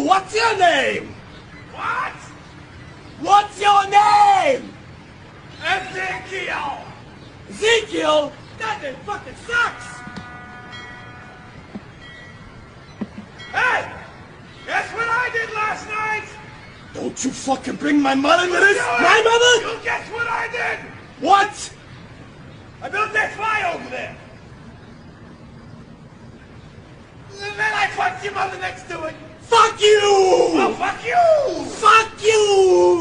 What's your name? What? What's your name? Ezekiel! Ezekiel? That name fucking sucks! Hey! Guess what I did last night? Don't you fucking bring my mother into this! Do it! My mother? You'll guess what I did! What? I built that fly over there. And then I fucked your mother next to it. Fuck you! Oh, fuck you! Fuck you!